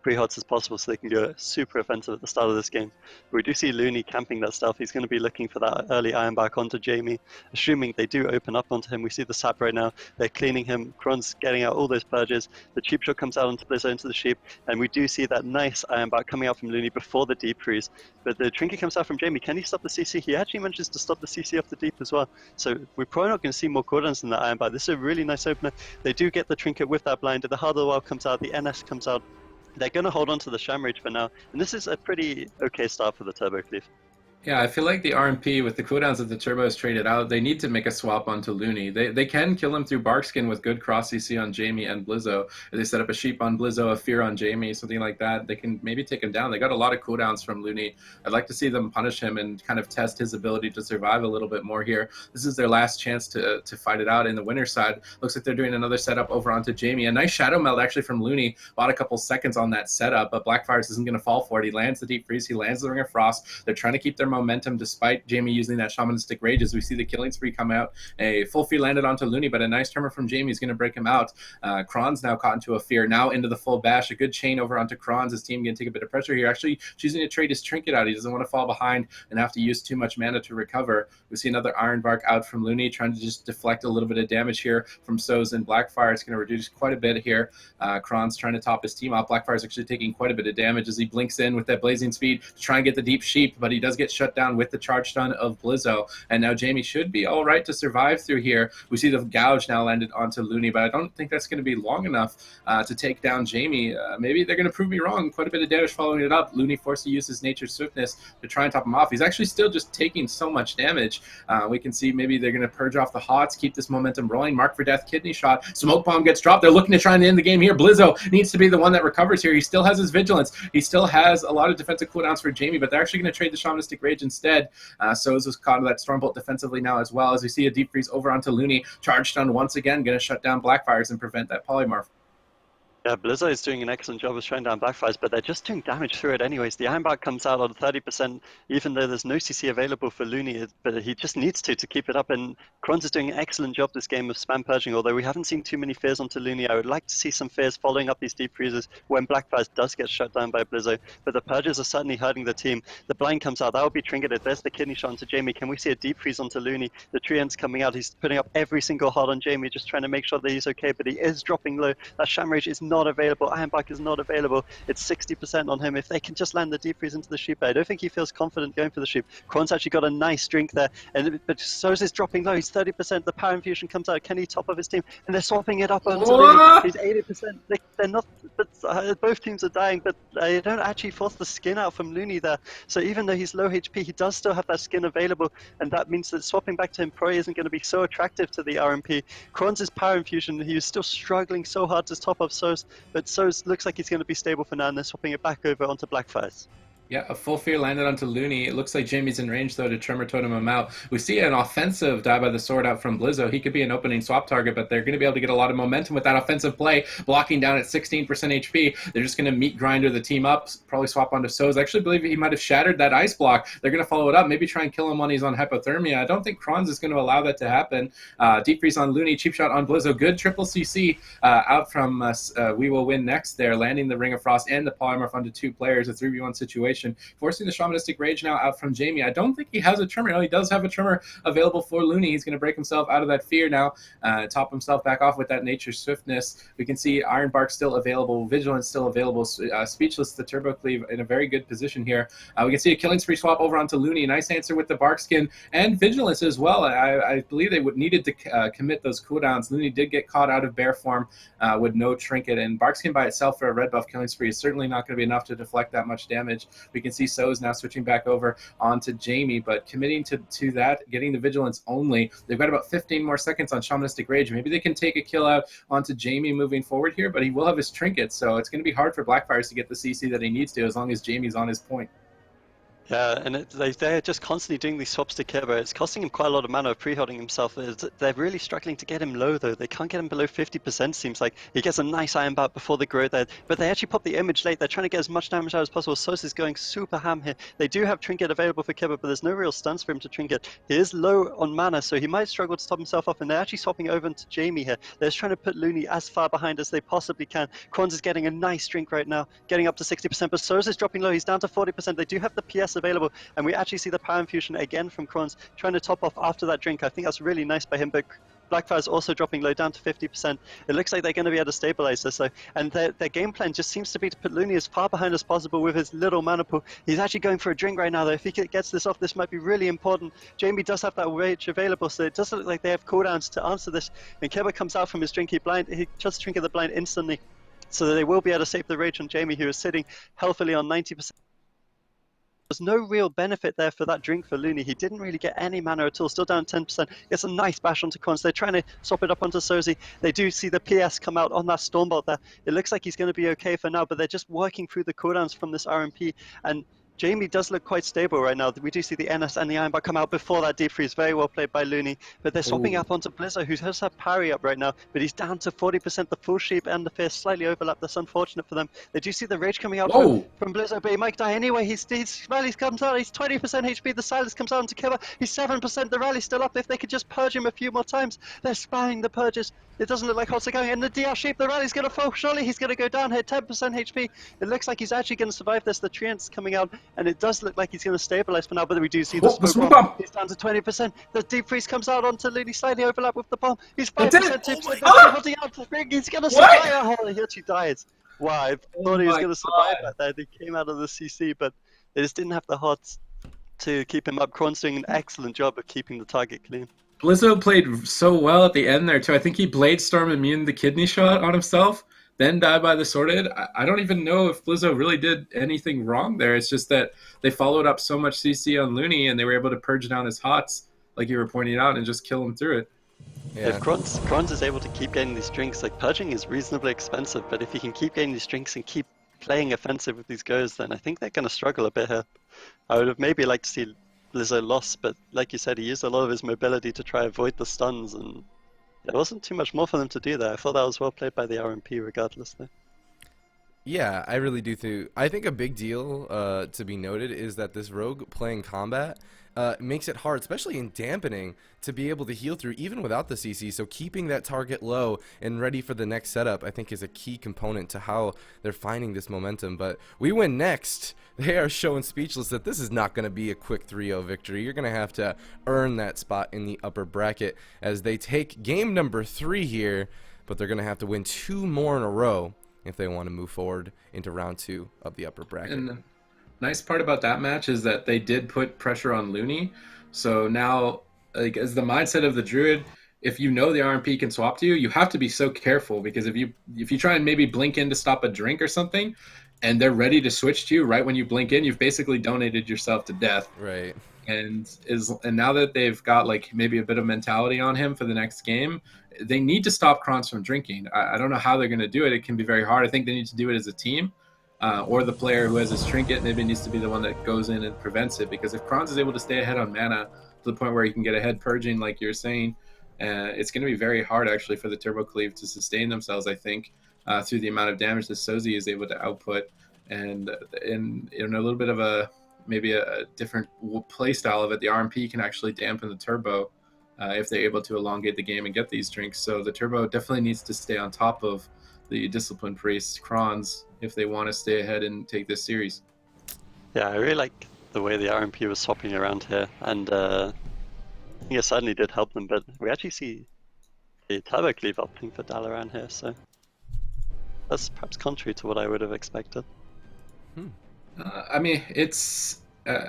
pre-hots as possible so they can go super offensive at the start of this game. But we do see Looney camping that stealth. He's going to be looking for that early iron back onto Jamie, assuming they do open up onto him. We see the sap right now. They're cleaning him. Kron's getting out all those purges. The cheap shot comes out onto Blizzo, into the sheep, and we do see that nice iron back coming out from Looney before the deep freeze. But the trinket comes out from Jamie. Can he stop the CC? He actually manages to stop the CC off the deep as well. So we're probably not going to see more cooldowns than that iron back. This is a really nice opener. They do get the trinket with that blind. The Heart of the Wild comes out. The NS comes out. They're going to hold on to the Shamrage for now, and this is a pretty okay start for the Turbo Cleave.
Yeah, I feel like the RMP with the cooldowns that the Turbo has traded out, they need to make a swap onto Looney. They can kill him through Barkskin with good cross CC on Jamie and Blizzo. If they set up a sheep on Blizzo, a fear on Jamie, something like that, they can maybe take him down. They got a lot of cooldowns from Looney. I'd like to see them punish him and kind of test his ability to survive a little bit more here. This is their last chance to fight it out in the winner's side. Looks like they're doing another setup over onto Jamie. A nice shadow meld actually from Looney. Bought a couple seconds on that setup, but Blackfires isn't going to fall for it. He lands the Deep Freeze. He lands the Ring of Frost. They're trying to keep their momentum despite Jamie using that Shamanistic Rage. As we see the Killing Spree come out. A full fear landed onto Looney, but a nice turner from Jamie is going to break him out. Kron's now caught into a fear, now into the full bash. A good chain over onto Kron's. His team going to take a bit of pressure here. Actually choosing to trade his trinket out. He doesn't want to fall behind and have to use too much mana to recover. We see another Iron Bark out from Looney, trying to just deflect a little bit of damage here from Soz and Blackfire. It's going to reduce quite a bit here. Kron's trying to top his team off. Blackfire is actually taking quite a bit of damage as he blinks in with that blazing speed to try and get the deep sheep, but he does get shut down with the charge stun of Blizzo. And now Jamie should be all right to survive through here. We see the gouge now landed onto Looney, but I don't think that's going to be long enough to take down Jamie. Maybe they're going to prove me wrong. Quite a bit of damage following it up. Looney forced to use his Nature's Swiftness to try and top him off. He's actually still just taking so much damage. We can see maybe they're going to purge off the hots, keep this momentum rolling. Mark for Death, Kidney Shot. Smoke Bomb gets dropped. They're looking to try and end the game here. Blizzo needs to be the one that recovers here. He still has his Vigilance. He still has a lot of defensive cooldowns for Jamie, but they're actually going to trade the Shamanistic Rage instead. Soz was caught in that Stormbolt defensively now as well, as we see a Deep Freeze over onto Looney. Charge stun once again, going to shut down Blackfires and prevent that polymorph.
Yeah, Blizzo is doing an excellent job of shutting down Blackfires, but they're just doing damage through it anyways. The Iron Bark comes out on 30%, even though there's no CC available for Looney, but he just needs to keep it up. And Kronz is doing an excellent job this game of spam purging, although we haven't seen too many fears onto Looney. I would like to see some fears following up these deep freezes when Blackfires does get shut down by Blizzo, but the purges are certainly hurting the team. The blind comes out, that will be trinketed. There's the kidney shot onto Jamie. Can we see a deep freeze onto Looney? The tree end's coming out. He's putting up every single heart on Jamie, just trying to make sure that he's okay, but he is dropping low. That Shamrage is not available. Iron Bark is not available. It's 60% on him. If they can just land the deep freeze into the sheep, I don't think he feels confident going for the sheep. Kron's actually got a nice drink there, but Soz is dropping low. He's 30%. The power infusion comes out. Kenny top of his team, and they're swapping it up onto Looney. He's 80%. They're not, but both teams are dying, but they don't actually force the skin out from Looney there. So even though he's low HP, he does still have that skin available, and that means that swapping back to him probably isn't going to be so attractive to the RMP. Kron's power infusion, he was still struggling so hard to top off Soz, but Soz looks like he's going to be stable for now, and they're swapping it back over onto Blackfires.
Yeah, a full fear landed onto Looney. It looks like Jamie's in range, though, to Tremor Totem him out. We see an offensive die by the sword out from Blizzo. He could be an opening swap target, but they're going to be able to get a lot of momentum with that offensive play, blocking down at 16% HP. They're just going to meat grinder the team up, probably swap onto Soz. I actually believe he might have shattered that ice block. They're going to follow it up, maybe try and kill him when he's on hypothermia. I don't think Kronz is going to allow that to happen. Deep freeze on Looney, cheap shot on Blizzo. Good triple CC out from We Will Win Next there, landing the Ring of Frost and the polymorph onto two players, a 3v1 situation, forcing the Shamanistic Rage now out from Jamie. I don't think he has a Tremor. No, he does have a Tremor available for Looney. He's going to break himself out of that fear now, top himself back off with that Nature's Swiftness. We can see Iron Bark still available, Vigilance still available, Speechless, the Turbo Cleave in a very good position here. We can see a Killing Spree swap over onto Looney. Nice answer with the Bark Skin and Vigilance as well. I believe they needed to commit those cooldowns. Looney did get caught out of bear form with no trinket, and Bark Skin by itself for a red buff Killing Spree is certainly not going to be enough to deflect that much damage. We can see Soz now switching back over onto Jamie, but committing to that, getting the Vigilance only. They've got about 15 more seconds on Shamanistic Rage. Maybe they can take a kill out onto Jamie moving forward here, but he will have his trinket, so it's going to be hard for Blackfires to get the CC that he needs to as long as Jamie's on his point.
Yeah, and they're just constantly doing these swaps to Kerber. It's costing him quite a lot of mana of pre-holding himself. They're really struggling to get him low, though. They can't get him below 50%, seems like. He gets a nice iron bout before the grow there, but they actually pop the image late. They're trying to get as much damage out as possible. Sos is going super ham here. They do have Trinket available for Kerber, but there's no real stuns for him to Trinket. He is low on mana, so he might struggle to top himself off, and they're actually swapping over into Jamie here. They're just trying to put Looney as far behind as they possibly can. Kronz is getting a nice drink right now, getting up to 60%, but Sos is dropping low. He's down to 40%. They do have the PS available, and we actually see the power infusion again from Kronz trying to top off after that drink. I think that's really nice by him, but Blackfire's also dropping low down to 50%. It looks like they're going to be able to stabilize this, though. And their game plan just seems to be to put Looney as far behind as possible with his little mana pool. He's actually going for a drink right now, though. If he gets this off, this might be really important. Jamie does have that rage available, so it does look like they have cooldowns to answer this. And Kerber comes out from his drink. He just Trinket the blind instantly. So that they will be able to save the rage on Jamie, who is sitting healthily on 90%. There's no real benefit there for that drink for Looney. He didn't really get any mana at all, still down 10%. Gets a nice bash onto Kronz. They're trying to swap it up onto Sozi. They do see the PS come out on that Stormbolt there. It looks like he's going to be okay for now, but they're just working through the cooldowns from this RMP. And Jamie does look quite stable right now. We do see the NS and the Ironbar come out before that deep freeze. Very well played by Looney. But they're swapping up onto Blizzard, who does have parry up right now, but he's down to 40%. The full sheep and the fierce slightly overlap. That's unfortunate for them. They do see the rage coming out from Blizzard, but he might die anyway. His rally comes out. He's 20% HP. The silence comes out into Killer. He's 7%. The rally's still up. If they could just purge him a few more times. They're spamming the purges. It doesn't look like Hots are going. And the DR sheep, the rally's going to fall. Surely he's going to go down here. 10% HP. It looks like he's actually going to survive this. The Treant's coming out, and it does look like he's going to stabilize for now, but we do see the smoke bomb. He's down to 20%. The deep freeze comes out onto Looney, slightly overlap with the bomb. He's 5%, 2%. He's going to survive. Oh, he actually dies. Wow, I thought he was going to survive that there. He came out of the CC, but they just didn't have the hots to keep him up. Kron's doing an excellent job of keeping the target clean.
Blizzo played so well at the end there, too. I think he Blade Storm immune the kidney shot on himself, then died by the Sworded. I don't even know if Blizzo really did anything wrong there. It's just that they followed up so much CC on Looney, and they were able to purge down his hots, like you were pointing out, and just kill him through it.
Yeah. If Kronz is able to keep getting these drinks, like purging is reasonably expensive, but if he can keep getting these drinks and keep playing offensive with these goes, then I think they're going to struggle a bit here. I would have maybe liked to see Blizzo lost, but like you said, he used a lot of his mobility to try avoid the stuns, and there wasn't too much more for them to do there. I thought that was well played by the RMP regardless, though.
Yeah, I really do too. I think a big deal to be noted is that this rogue playing combat makes it hard, especially in dampening, to be able to heal through even without the CC. So keeping that target low and ready for the next setup, I think, is a key component to how they're finding this momentum. But we win next. They are showing Speechless that this is not going to be a quick 3-0 victory. You're going to have to earn that spot in the upper bracket as they take game number 3 here, but they're going to have to win 2 more in a row if they want to move forward into round 2 of the upper bracket.
And the nice part about that match is that they did put pressure on Looney. So now, like, as the mindset of the Druid, if you know the RMP can swap to you, you have to be so careful, because if you try and maybe blink in to stop a drink or something, and they're ready to switch to you right when you blink in, you've basically donated yourself to death.
Right.
And now that they've got like maybe a bit of mentality on him for the next game, they need to stop Kronz from drinking. I don't know how they're going to do it. It can be very hard. I think they need to do it as a team, or the player who has his trinket maybe needs to be the one that goes in and prevents it. Because if Kronz is able to stay ahead on mana to the point where he can get ahead purging, like you're saying, it's going to be very hard actually for the Turbo Cleave to sustain themselves, I think, through the amount of damage that Sozi is able to output, and in a little bit of maybe a different play style of it, the RMP can actually dampen the Turbo if they're able to elongate the game and get these drinks. So the Turbo definitely needs to stay on top of the Discipline Priest Kronz if they want to stay ahead and take this series.
Yeah, I really like the way the RMP was swapping around here, and I think it certainly did help them, but we actually see the Turbo Cleave opting for Dalaran here, so that's perhaps contrary to what I would have expected.
I mean, I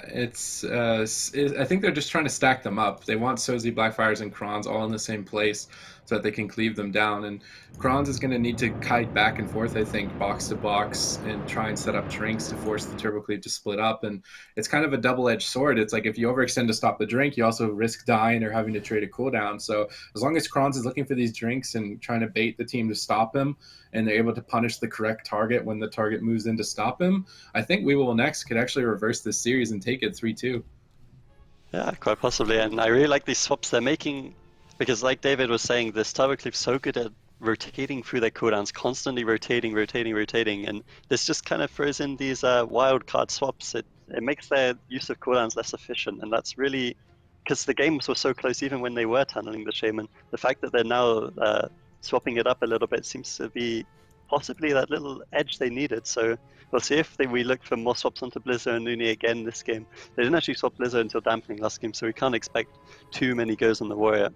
think they're just trying to stack them up. They want Sozi, Blackfires, and Kronz all in the same place so that they can cleave them down. And Kronz is going to need to kite back and forth, I think, box to box, and try and set up drinks to force the turbo cleave to split up. And it's kind of a double-edged sword. It's like if you overextend to stop the drink, you also risk dying or having to trade a cooldown. So as long as Kronz is looking for these drinks and trying to bait the team to stop him, and they're able to punish the correct target when the target moves in to stop him, I think WoWHead could actually reverse this series and take it 3-2.
Yeah, quite possibly. And I really like these swaps they're making, because like David was saying, this turbo cleave's so good at rotating through their cooldowns, constantly rotating, and this just kind of throws in these wild card swaps. It makes their use of cooldowns less efficient, and that's really because the games were so close even when they were tunneling the Shaman. The fact that they're now swapping it up a little bit seems to be possibly that little edge they needed. So we'll see if we look for more swaps onto Blizzo and Looney again this game. They didn't actually swap Blizzo until dampening last game, so we can't expect too many goes on the Warrior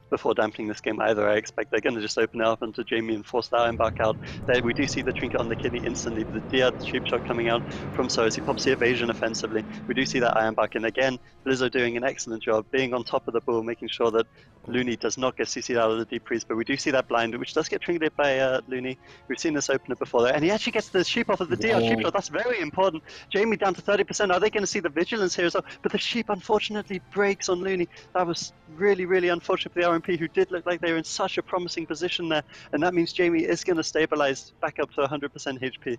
before dampening this game either. I expect they're going to just open it up onto Jamie and force that embark out. There we do see the trinket on the kidney instantly, the DR cheap shot coming out from So as he pops the evasion offensively. We do see that iron back, and again, Blizzo doing an excellent job being on top of the ball, making sure that Looney does not get CC'd out of the deep freeze, but we do see that blind, which does get trinketed by Looney. We've seen this opener before there, and he actually gets the sheep off of the DR sheep shot. That's very important. Jamie down to 30%. Are they going to see the vigilance here as well? But the sheep unfortunately breaks on Looney. That was really, really unfortunate for the RMP, who did look like they were in such a promising position there, and that means Jamie is going to stabilize back up to 100% HP.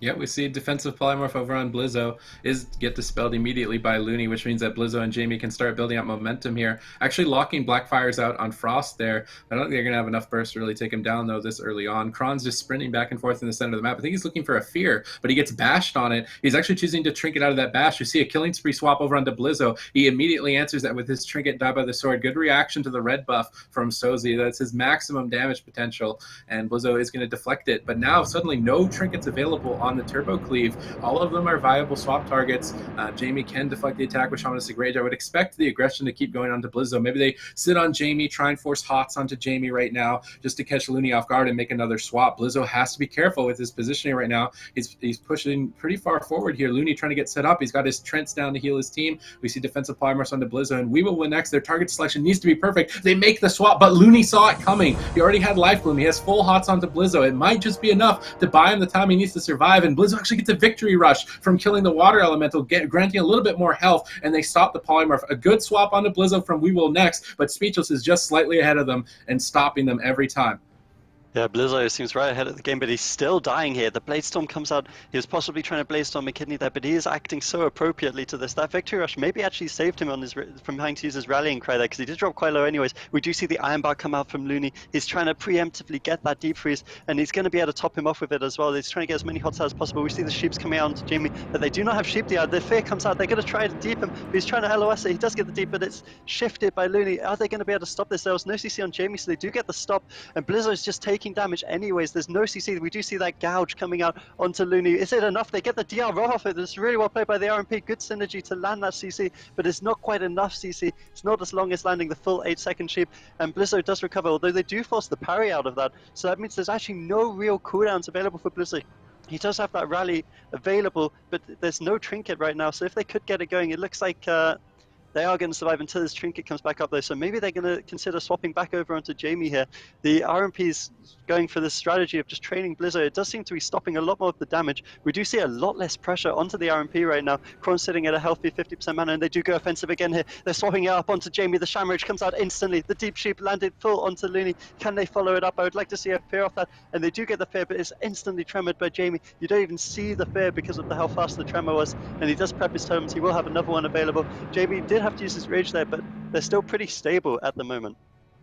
Yeah, we see defensive polymorph over on Blizzo is get dispelled immediately by Looney, which means that Blizzo and Jamie can start building up momentum here. Actually locking Blackfires out on Frost there. I don't think they're going to have enough burst to really take him down, though, this early on. Kron's just sprinting back and forth in the center of the map. I think he's looking for a fear, but he gets bashed on it. He's actually choosing to trinket out of that bash. You see a killing spree swap over onto Blizzo. He immediately answers that with his trinket, Die by the Sword. Good reaction to the red buff from Sozi. That's his maximum damage potential, and Blizzo is going to deflect it. But now suddenly no trinkets available on the turbo cleave. All of them are viable swap targets. Jamie can deflect the attack with Shamanistic Rage. I would expect the aggression to keep going onto Blizzo. Maybe they sit on Jamie, try and force Hots onto Jamie right now just to catch Looney off guard and make another swap. Blizzo has to be careful with his positioning right now. He's pushing pretty far forward here. Looney trying to get set up. He's got his Trents down to heal his team. We see defensive polymorphs onto Blizzo, and we will win next. Their target selection needs to be perfect. They make the swap, but Looney saw it coming. He already had life bloom. He has full Hots onto Blizzo. It might just be enough to buy him the time he needs to survive, and Blizzo actually gets a victory rush from killing the water elemental, granting a little bit more health, and they stop the polymorph. A good swap onto Blizzo from We Will Next, but Speechless is just slightly ahead of them and stopping them every time.
Yeah, Blizzo seems right ahead of the game, but he's still dying here. The Bladestorm comes out. He was possibly trying to Bladestorm McKidney there, but he is acting so appropriately to this. That Victory Rush maybe actually saved him on his from having to use his Rallying Cry there, because he did drop quite low anyways. We do see the Iron Bar come out from Looney. He's trying to preemptively get that Deep Freeze, and he's going to be able to top him off with it as well. He's trying to get as many hots out as possible. We see the Sheeps coming out onto Jamie, but they do not have Sheep DR. The Fear comes out. They're going to try to deep him, but he's trying to LOS it. He does get the deep, but it's shifted by Looney. Are they going to be able to stop this? There was no CC on Jamie, so they do get the stop, and Blizzo is just taking damage anyway. There's no CC. We do see that gouge coming out onto Looney. Is it enough? They get the DR roll off it. It's really well played by the RMP. Good synergy to land that CC, but it's not quite enough CC. It's not as long as landing the full 8-second sheep, and Blizzo does recover, although they do force the parry out of that. So that means there's actually no real cooldowns available for Blizzo. He does have that rally available, but there's no trinket right now. So if they could get it going, it looks like they are going to survive until this trinket comes back up, though. So maybe they're going to consider swapping back over onto Jamie here. The RMP's going for this strategy of just training Blizzo. It does seem to be stopping a lot more of the damage. We do see a lot less pressure onto the RMP right now. Kron's sitting at a healthy 50% mana, and they do go offensive again here. They're swapping it up onto Jamie. The Shamrage comes out instantly. The Deep Sheep landed full onto Looney. Can they follow it up? I would like to see a Fear off that. And they do get the Fear, but it's instantly tremored by Jamie. You don't even see the Fear because of how fast the tremor was. And he does prep his tomes. He will have another one available. Jamie did have to use his Rage there, but they're still pretty stable at the moment.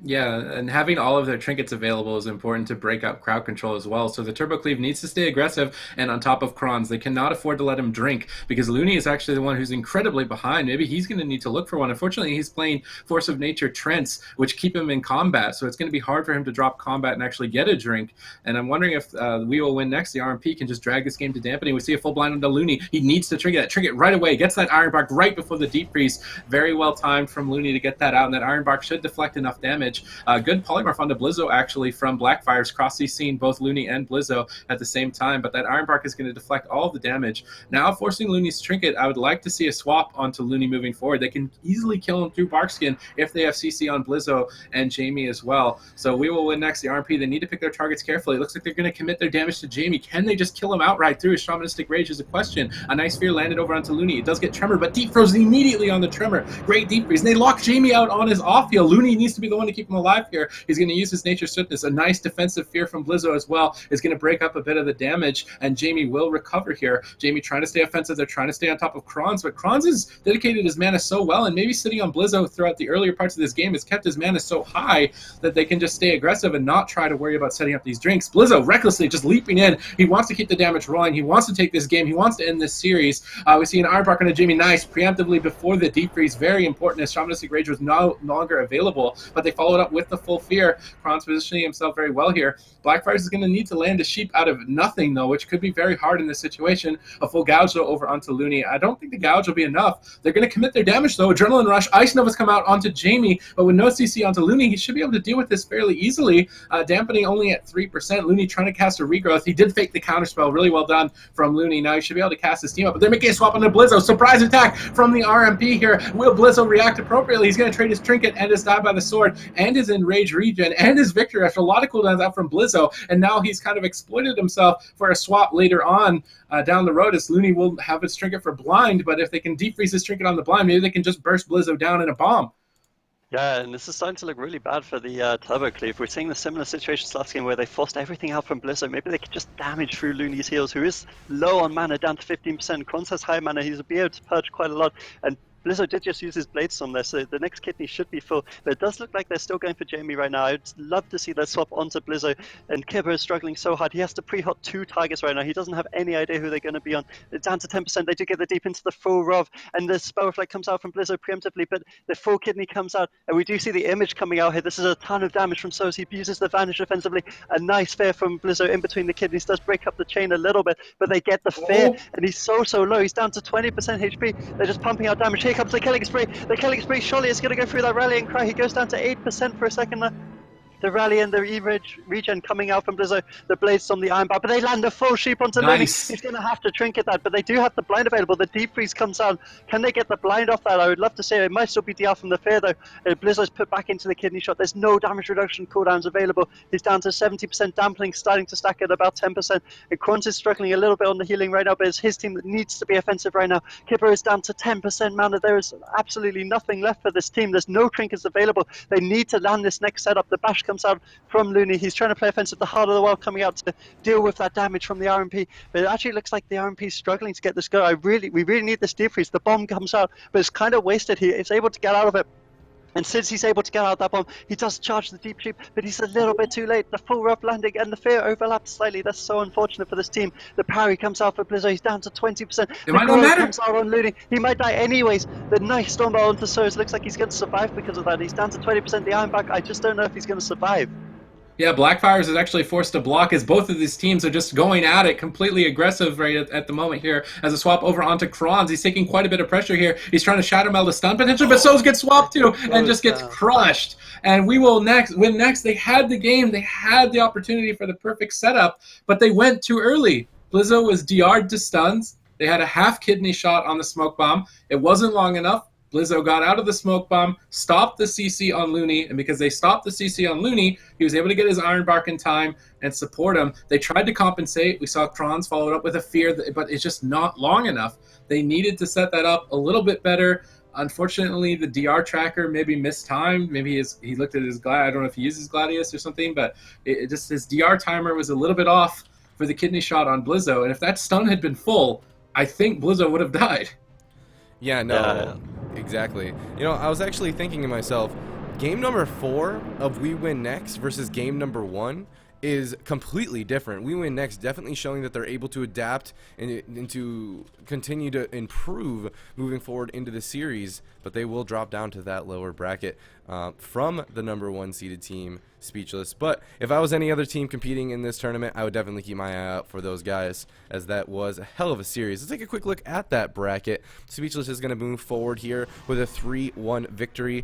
Yeah, and having all of their trinkets available is important to break up crowd control as well. So the Turbo Cleave needs to stay aggressive and on top of Kronz. They cannot afford to let him drink, because Looney is actually the one who's incredibly behind. Maybe he's going to need to look for one. Unfortunately, he's playing Force of Nature Trents, which keep him in combat. So it's going to be hard for him to drop combat and actually get a drink. And I'm wondering if We Will Win Next, the RMP, can just drag this game to dampening. We see a full blind onto Looney. He needs to trinket that trinket right away. Gets that Iron Bark right before the Deep Freeze. Very well timed from Looney to get that out. And that Iron Bark should deflect enough damage damage. Good polymorph onto Blizzo, actually, from Blackfire's cross CCing both Looney and Blizzo at the same time, but that Iron Bark is going to deflect all of the damage. Now, forcing Looney's Trinket, I would like to see a swap onto Looney moving forward. They can easily kill him through Barkskin if they have CC on Blizzo and Jamie as well. So we will win next. The RMP, they need to pick their targets carefully. It looks like they're going to commit their damage to Jamie. Can they just kill him outright through his Shamanistic Rage is a question. A nice fear landed over onto Looney. It does get Tremor, but Deep Froze immediately on the Tremor. Great Deep Freeze. And they lock Jamie out on his off heal. Looney needs to be the one to keep him alive here. He's going to use his Nature's Swiftness. A nice defensive fear from Blizzo as well is going to break up a bit of the damage, and Jamie will recover here. Jamie trying to stay offensive. They're trying to stay on top of Kronz, but Kronz has dedicated his mana so well, and maybe sitting on Blizzo throughout the earlier parts of this game has kept his mana so high that they can just stay aggressive and not try to worry about setting up these drinks. Blizzo recklessly just leaping in. He wants to keep the damage rolling. He wants to take this game. He wants to end this series. We see an Iron Bark on a Jamie. Nice. Preemptively before the Deep Freeze. Very important as Shamanistic Rage was no longer available, but they followed up with the full fear. Kronz positioning himself very well here. Blackfire is going to need to land a sheep out of nothing, though, which could be very hard in this situation. A full gouge, though, over onto Looney. I don't think the gouge will be enough. They're going to commit their damage, though. Adrenaline Rush. Ice Novas come out onto Jamie, but with no CC onto Looney, he should be able to deal with this fairly easily. Dampening only at 3%. Looney trying to cast a regrowth. He did fake the counterspell. Really well done from Looney. Now he should be able to cast his team up, but they're making a swap onto Blizzo. Surprise attack from the RMP here. Will Blizzo react appropriately? He's going to trade his Trinket and his Die by the Sword and his Enrage regen and his Victory after a lot of cooldowns out from Blizzo, and now he's kind of exploited himself for a swap later on down the road, as Looney will have his Trinket for Blind, but if they can deep freeze his Trinket on the Blind, maybe they can just burst Blizzo down in a bomb.
Yeah, and this is starting to look really bad for the Turbo Cleave. We're seeing the similar situations last game where they forced everything out from Blizzo. Maybe they could just damage through Looney's heals, who is low on mana, down to 15%. Kronz has high mana, he's be able to purge quite a lot. And Blizzo did just use his Blade Storm there, so the next kidney should be full. But it does look like they're still going for Jamie right now. I'd love to see that swap onto Blizzo. And Kibber is struggling so hard. He has to pre-hot 2 targets right now. He doesn't have any idea who they're going to be on. It's down to 10%. They do get the deep into the full Rov. And the Spell Reflect comes out from Blizzo preemptively, but the full kidney comes out. And we do see the image coming out here. This is a ton of damage from Soz. He uses the Vanish defensively. A nice fair from Blizzo in between the kidneys. Does break up the chain a little bit, but they get the fear. And he's so low. He's down to 20% HP. They're just pumping out damage. Here comes the killing spree. The killing spree surely is going to go through that rallying cry. He goes down to 8% for a second there. The rally and the regen coming out from Blizzo, the Blades from the Iron Bar, but they land a full sheep onto Looney. He's going to have to trinket that, but they do have the blind available. The Deep Freeze comes out. Can they get the blind off that? I would love to say it might still be DR from the fear, though. Blizzo's put back into the kidney shot. There's no damage reduction cooldowns available. He's down to 70% dampening, starting to stack at about 10%. And Kronz is struggling a little bit on the healing right now, but it's his team that needs to be offensive right now. Kipper is down to 10% mana. There is absolutely nothing left for this team. There's no trinkets available. They need to land this next setup. The bash comes out from Looney. He's trying to play offensive. The Heart of the World coming out to deal with that damage from the RMP. But it actually looks like the RMP is struggling to get this go. We really need this Deep Freeze. The bomb comes out, but it's kind of wasted. He is able to get out of it. And since he's able to get out of that bomb, he does charge the Deep Sheep, but he's a little bit too late. The full rough landing and the fear overlapped slightly. That's so unfortunate for this team. The parry comes out for Blizzo. He's down to 20%.
It might not matter.
Comes out on Looney. He might die anyways. The nice Stormbolt onto Soz looks like he's going to survive because of that. He's down to 20%. The Iron Back, I just don't know if he's going to survive.
Yeah, Blackfires is actually forced to block as both of these teams are just going at it, completely aggressive right at the moment here. As a swap over onto Kronz, he's taking quite a bit of pressure here. He's trying to Shadow Meld to stun potentially, but Soz gets swapped too and just gets crushed. And we will win next. They had the game, they had the opportunity for the perfect setup, but they went too early. Blizzo was DR'd to stuns. They had a half kidney shot on the smoke bomb. It wasn't long enough. Blizzo got out of the smoke bomb, stopped the CC on Looney, and because they stopped the CC on Looney, he was able to get his Iron Bark in time and support him. They tried to compensate. We saw Kronz followed up with a fear, but it's just not long enough. They needed to set that up a little bit better. Unfortunately, the DR tracker maybe mistimed. Maybe he looked at his Gladius. I don't know if he uses Gladius or something, but it just his DR timer was a little bit off for the kidney shot on Blizzo. And if that stun had been full, I think Blizzo would have died.
Yeah, no, exactly. You know, I was actually thinking to myself, game number 4 of We Win Next versus game number 1 is completely different. We Win Next definitely showing that they're able to adapt and to continue to improve moving forward into the series, but they will drop down to that lower bracket from the number 1 seeded team, Speechless. But if I was any other team competing in this tournament, I would definitely keep my eye out for those guys, as that was a hell of a series. Let's take a quick look at that bracket. Speechless is going to move forward here with a 3-1 victory.